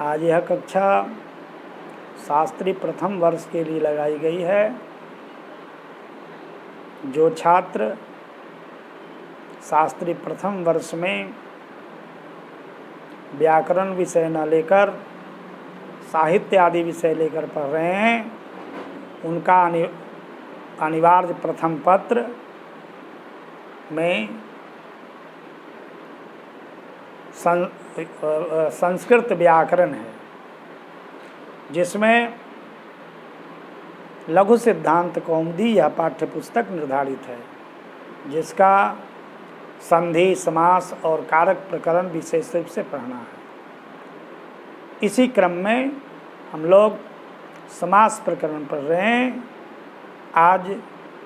आज यह कक्षा शास्त्री प्रथम वर्ष के लिए लगाई गई है। जो छात्र शास्त्री प्रथम वर्ष में व्याकरण विषय न लेकर साहित्य आदि विषय लेकर पढ़ रहे हैं, उनका अनिवार्य प्रथम पत्र में संस्कृत व्याकरण है, जिसमें लघु सिद्धांत कौमुदी यह पाठ्यपुस्तक निर्धारित है, जिसका संधि, समास और कारक प्रकरण विशेष रूप से पढ़ना है। इसी क्रम में हम लोग समास प्रकरण पढ़ रहे हैं। आज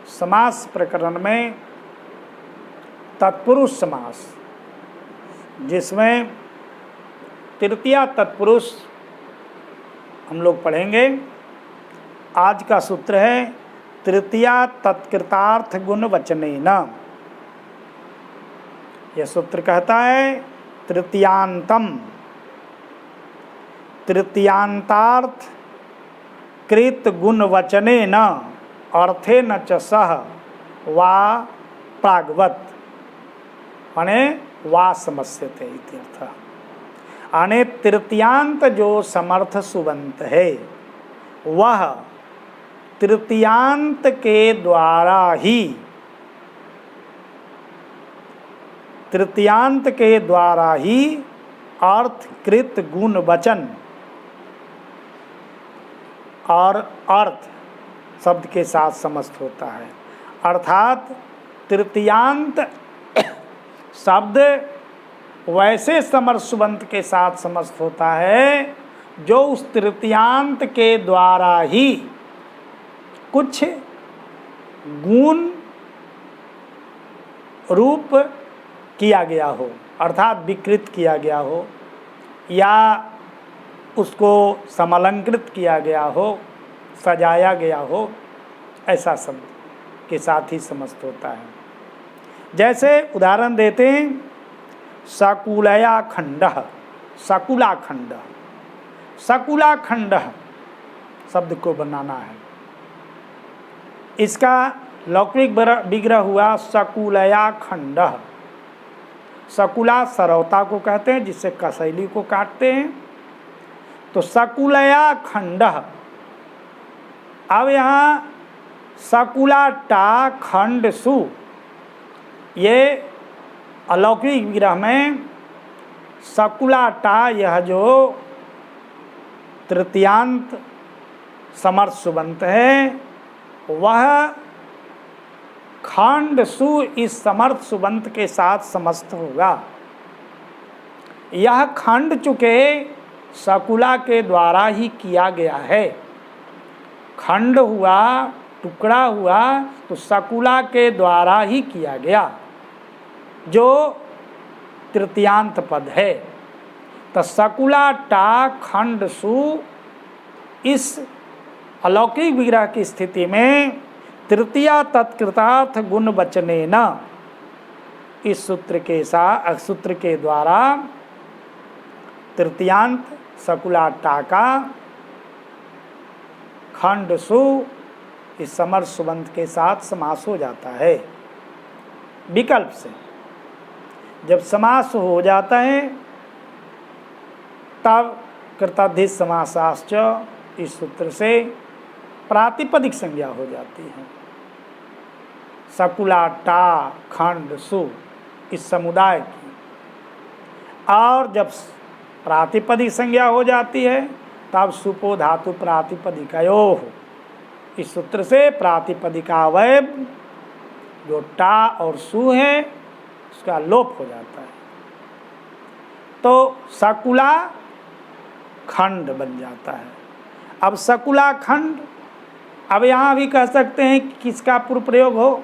समास प्रकरण में तत्पुरुष समास, जिसमें तृतीया तत्पुरुष हम लोग पढ़ेंगे। आज का सूत्र है तृतीया तत्कृतार्थ गुण वचनेन। यह सूत्र कहता है तृतीयांतम तृतीयांतार्थ कृत गुण वचनेन अर्थेन च सह वा प्रागवत अने वा समस्यते इत्यर्थ। अने तृतीयांत जो समर्थ सुबंत है, वह तृतीयांत के द्वारा ही अर्थकृत गुण वचन और अर्थ शब्द के साथ समस्त होता है। अर्थात तृतीयांत शब्द वैसे समर्थ सुबंत के साथ समस्त होता है जो उस तृतीयांत के द्वारा ही कुछ गुण रूप किया गया हो, अर्थात विकृत किया गया हो या उसको समलंकृत किया गया हो, सजाया गया हो, ऐसा शब्द के साथ ही समस्त होता है। जैसे उदाहरण देते हैं, सकुलया खंडः, सकुलाखंड। सकुलाखंड शब्द को बनाना है। इसका लौकिक विग्रह हुआ सकुलया खंडः। सकुला सरौता को कहते हैं, जिससे कसैली को काटते हैं। तो सकुलया खंडः। अब यहाँ सकुला टा खंड सु, ये अलौकिक विग्रह में सकुला टा, यह जो तृतीयांत समर्थ सुबंत है, वह खंड सु इस समर्थ सुबंत के साथ समस्त होगा। यह खंड चुके सकुला के द्वारा ही किया गया है। खंड हुआ, टुकड़ा हुआ, तो सकुला के द्वारा ही किया गया, जो तृतीयांत पद है। तो सकुला टा खंड सु, इस अलौकिक विग्रह की स्थिति में तृतीया तत्कृतार्थ गुण वचनेन, इस सूत्र के द्वारा तृतीयांत सकुला टा का खंड सु इस समर्थ सुबंत के साथ समास हो जाता है। विकल्प से जब समास हो जाता है, तब कृताधिक समासाश्च, इस सूत्र से प्रातिपदिक संज्ञा हो जाती है। सकुला टा खंड सु इस समुदाय की। और जब प्रातिपदिक संज्ञा हो जाती है, तब सुपो धातु प्रातिपदिकयोः, इस सूत्र से प्रातिपदिकावय जो टा और सु है, उसका लोप हो जाता है। तो सकुला खंड बन जाता है। अब सकुला खंड, अब यहाँ भी कह सकते हैं कि किसका पूर्व प्रयोग हो,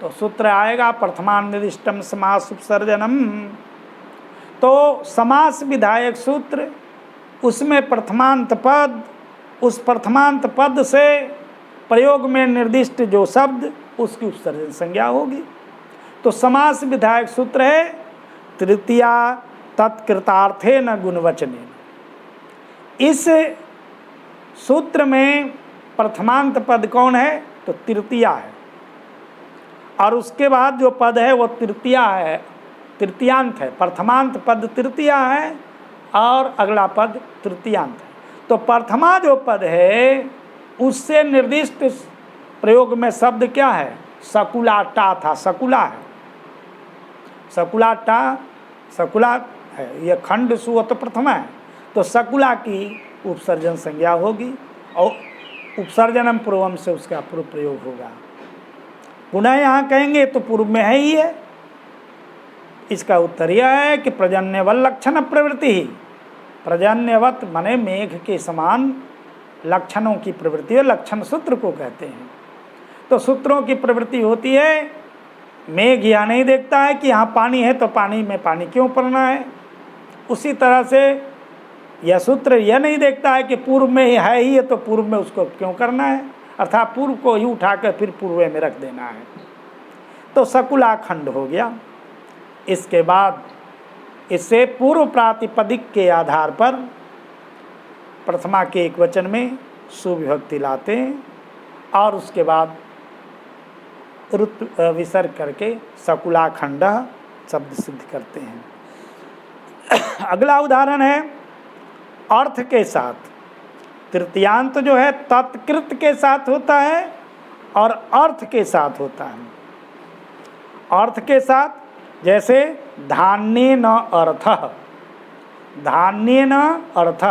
तो सूत्र आएगा प्रथमान निर्दिष्टम समास उपसर्जनम। तो समास विधायक सूत्र, उसमें प्रथमांत पद, उस प्रथमांत पद से प्रयोग में निर्दिष्ट जो शब्द, उसकी उपसर्जन संज्ञा होगी। तो समास विधायक सूत्र है तृतीया तत्कृतार्थे न गुणवचने। इस सूत्र में प्रथमांत पद कौन है? तो तृतीया है, और उसके बाद जो पद है वो तृतीया है, तृतीयांत है। प्रथमांत पद तृतीया है और अगला पद तृतीयांत है। तो प्रथमा जो पद है उससे निर्दिष्ट प्रयोग में शब्द क्या है? सकुलाटा था, सकुला है, सकुलाटा, सकुला है। यह खंड सुअत प्रथमा है, तो सकुला की उपसर्जन संज्ञा होगी और उपसर्जनम पूर्वम से उसका पूर्व प्रयोग होगा। पुनः यहाँ कहेंगे तो पूर्व में है ही है। इसका उत्तर यह है कि प्रजन्यवल लक्षण प्रवृत्ति ही, प्रजन्यवत माने मेघ के समान लक्षणों की प्रवृत्ति है, लक्षण सूत्र को कहते हैं। तो सूत्रों की प्रवृत्ति होती है, मेघ यह नहीं देखता है कि यहाँ पानी है तो पानी में पानी क्यों पड़ना है। उसी तरह से यह सूत्र यह नहीं देखता है कि पूर्व में ही है ही है तो पूर्व में उसको क्यों करना है, अर्थात पूर्व को ही उठाकर फिर पूर्व में रख देना है। तो सकुला खंड हो गया। इसके बाद इससे पूर्व प्रातिपदिक के आधार पर प्रथमा के एक वचन में सुविभक्ति लाते हैं और उसके बाद ऋत विसर्ग करके सकुला खंड शब्द सिद्ध करते हैं। अगला उदाहरण है अर्थ के साथ। तृतीयांत जो है तत्कृत के साथ होता है और अर्थ के साथ होता है। अर्थ के साथ जैसे धान्य न अर्थ, धान्य न अर्थ,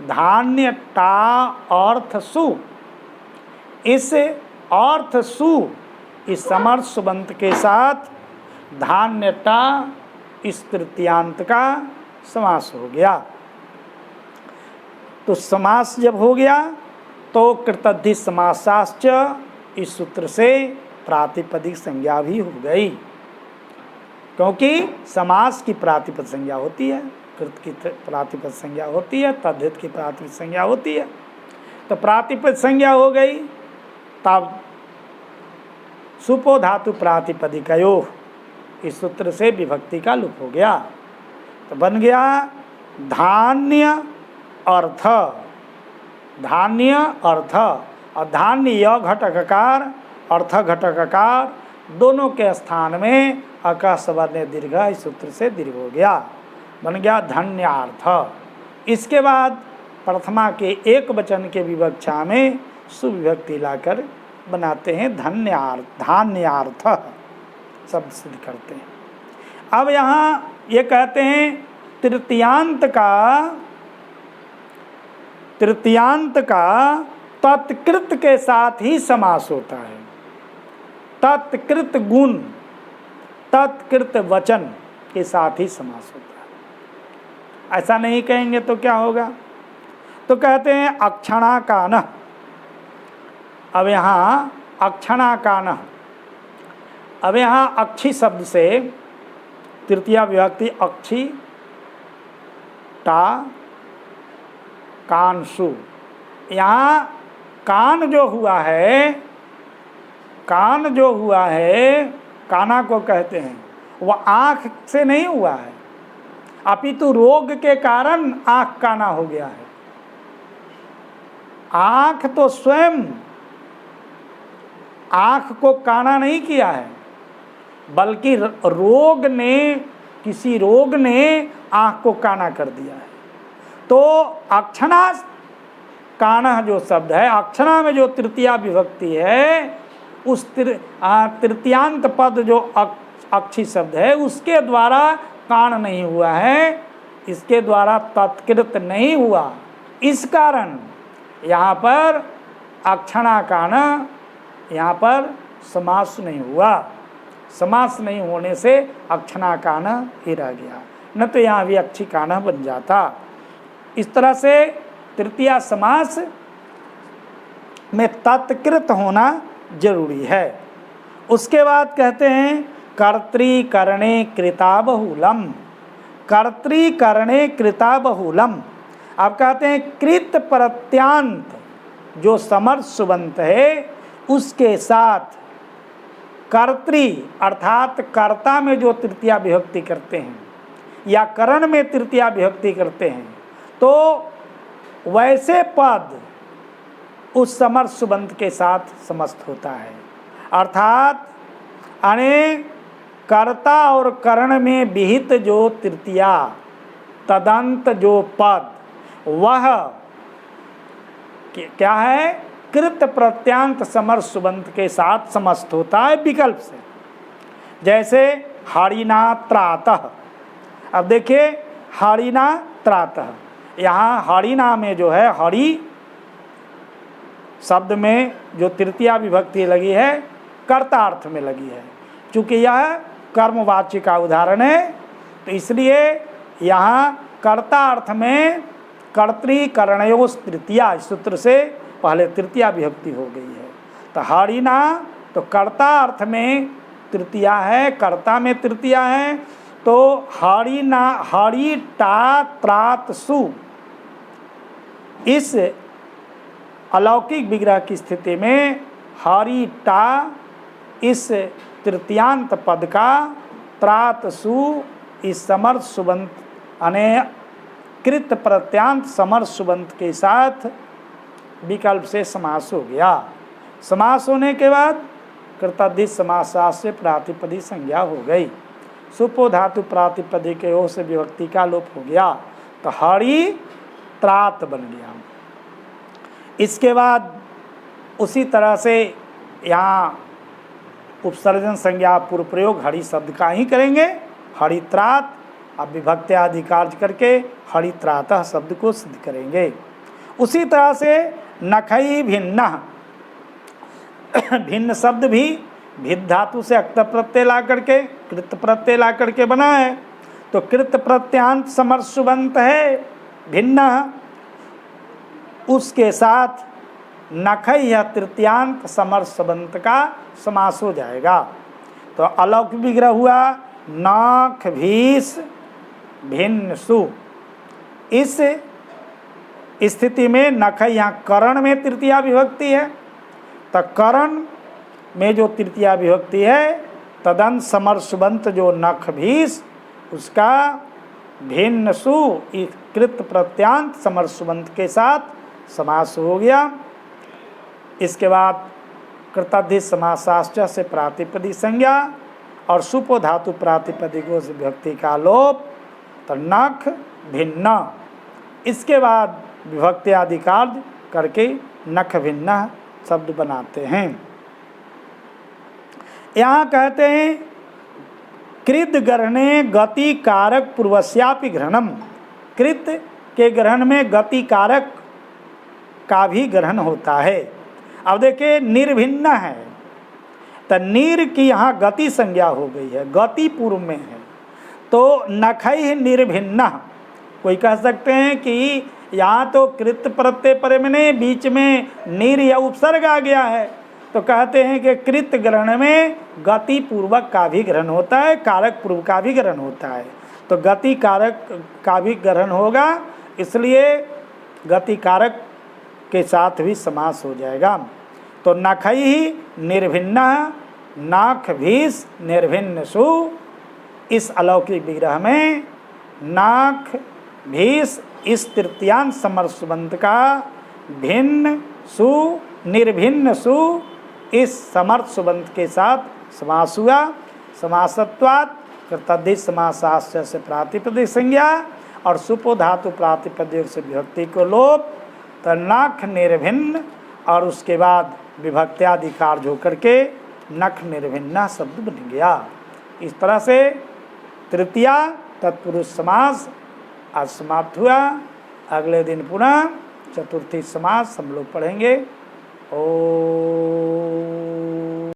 धान्य टा अर्थ सु, इस अर्थ सु इस समर्थ सुबंत के साथ धान्य टा इस तृतीयांत का समास हो गया। तो समास जब हो गया तो कृतद्धि समासाश्च इस सूत्र से प्रातिपदिक संज्ञा भी हो गई, क्योंकि समास की प्रातिपद संज्ञा होती है, कृत की प्रातिपद संज्ञा होती है, तद्धित की प्रातिपद संज्ञा होती है। तो प्रातिपद संज्ञा हो गई, तब सुपो धातु प्रातिपदिकयोः इस सूत्र से विभक्ति का लोप हो गया। तो बन गया धान्य अर्थ, धान्य अर्थ, और धान्य य घटककार अर्थ घटककार दोनों के स्थान में अका सवर्ण दीर्घ इस सूत्र से दीर्घ हो गया, बन गया धन्यार्थ। इसके बाद प्रथमा के एक वचन के विवक्षा में सुविभक्ति लाकर बनाते हैं धन्यार्थ, धान्यार्थ शब्द सिद्ध करते हैं। अब यहाँ ये कहते हैं तृतीयांत का तत्कृत के साथ ही समास होता है। तत्कृत गुण, तत्कृत वचन के साथ ही समास होता है। ऐसा नहीं कहेंगे तो क्या होगा? तो कहते हैं अक्षणाकान। अब यहाँ अक्षणाकान, अब यहाँ अक्षी शब्द से तृतीया विभक्ति अक्षी टा कानसु, यहाँ कान जो हुआ है, कान जो हुआ है, काना को कहते हैं, वह आँख से नहीं हुआ है, अपितु रोग के कारण आँख काना हो गया है। आँख तो स्वयं आँख को काना नहीं किया है, बल्कि रोग ने, किसी रोग ने आँख को काना कर दिया है। तो अक्षणा काना जो शब्द है, अक्षणा में जो तृतीया विभक्ति है, उस तृतीयांत पद जो अक्षी शब्द है उसके द्वारा कान नहीं हुआ है, इसके द्वारा तत्कृत नहीं हुआ। इस कारण यहाँ पर अक्षणा काना, यहाँ पर समास नहीं हुआ। समास नहीं होने से अक्षणा काना ही रह गया, न तो यहाँ भी अक्षी काना बन जाता। इस तरह से तृतीया समास में तत्कृत होना जरूरी है। उसके बाद कहते हैं कर्तृकरणे कृता बहुलम, कर्तृकरणे कृता बहुलम। आप कहते हैं कृत प्रत्यांत जो समर्थ सुबंत है उसके साथ कर्त्री अर्थात कर्ता में जो तृतीया विभक्ति करते हैं या करण में तृतीया विभक्ति करते हैं, तो वैसे पद उस समर्थ सुबंत के साथ समस्त होता है। अर्थात अनेक कर्ता और करण में विहित जो तृतीया तदंत जो पद, वह क्या है, कृत प्रत्यांत समर्थ सुबंत के साथ समस्त होता है विकल्प से। जैसे हरिना त्रातः, अब देखिए हरिना त्रातः, यहाँ हरिना में जो है हरि शब्द में जो तृतीया विभक्ति लगी है कर्ता अर्थ में लगी है। चूँकि यह कर्मवाच्य का उदाहरण है, तो इसलिए यहाँ कर्ता अर्थ में कर्तृकरणयोः तृतीया सूत्र से पहले तृतीया विभक्ति हो गई है। तो हरिना तो कर्ता अर्थ में तृतीया है, कर्ता में तृतीया है, तो हरिना हरि टा त्रात सु, इस अलौकिक विग्रह की स्थिति में हरि टा इस तृतीयांत पद का त्रात सु इस समर्थ सुबंत अने कृत प्रत्यांत समर्थ सुबंत के साथ विकल्प से समास हो गया। समास होने के बाद कृतादिश समास से प्रातिपदी संज्ञा हो गई। सुपो धातु प्रातिपदी के ओर से विभक्ति का लोप हो गया, तो हरि त्रात बन गया। इसके बाद उसी तरह से यहाँ उपसर्जन संज्ञा पूर्व प्रयोग हरि शब्द का ही करेंगे, हरित्रात। अब विभक्ति आदि कार्य करके हरित्रातः शब्द को सिद्ध करेंगे। उसी तरह से नखई भिन्न, भिन्न शब्द भी भिद धातु से अक्त प्रत्यय ला करके कृत प्रत्यय ला करके बना है। तो कृत प्रत्यांत समर्थ सुबंत है भिन्न, उसके साथ नखई या तृतीयांत समर्थ सुबंत का समास हो जाएगा। तो अलौकिक विग्रह हुआ नाख भीष भिन्न सु। इस स्थिति में नखई यहाँ करण में तृतीया विभक्ति है, तो करण में जो तृतीया विभक्ति है तदंत समर्थ सुबंत जो नख भीष, उसका भिन्न सु कृत प्रत्यांत समर्थ सुबंत के साथ समास हो गया। इसके बाद कृताधिश समासाश्च से प्रातिपदी संज्ञा और सुपो धातु प्रातिपदिकों से विभक्ति का लोप, तो नख भिन्न। इसके बाद विभक्ति आदि कार्य करके नख भिन्न शब्द बनाते हैं। यहाँ कहते हैं कृत ग्रहणे गति कारक पूर्वस्यापि ग्रहणम, कृत के ग्रहण में गति कारक का भी ग्रहण होता है। अब देखिए निर्भिन्न है, तो नीर की यहाँ गति संज्ञा हो गई है, गति पूर्व में है, तो नखई निर्भिन्न। कोई कह सकते हैं कि यहाँ तो कृत प्रत्यय परे में बीच में नीर या उपसर्ग आ गया है, तो कहते हैं कि कृत ग्रहण में गति पूर्वक का भी ग्रहण होता है, कारक पूर्व का भी ग्रहण होता है, तो गति कारक का भी ग्रहण होगा, इसलिए गति कारक के साथ भी समास हो जाएगा। तो नखई ही निर्भिन्न, नाख भीष निर्भिन्न सु। इस अलौकिक विग्रह में नाख भीष इस तृतीयांत समर्थ सुबंत का भिन्न सु निर्भिन्न सु इस समर्थ सुबंत के साथ समास हुआ। समासत्वात् कृतादिश समासाश्च से प्रातिपदिक संज्ञा और सुपो धातु प्रातिपदिक से विभक्ति को लोप, तो नख निर्भिन्न और उसके बाद विभक्ति आदि कार्य होकर के नख निर्भिन्न शब्द बन गया। इस तरह से तृतीया तत्पुरुष समास आज समाप्त हुआ। अगले दिन पुनः चतुर्थी समास हम लोग पढ़ेंगे। ओम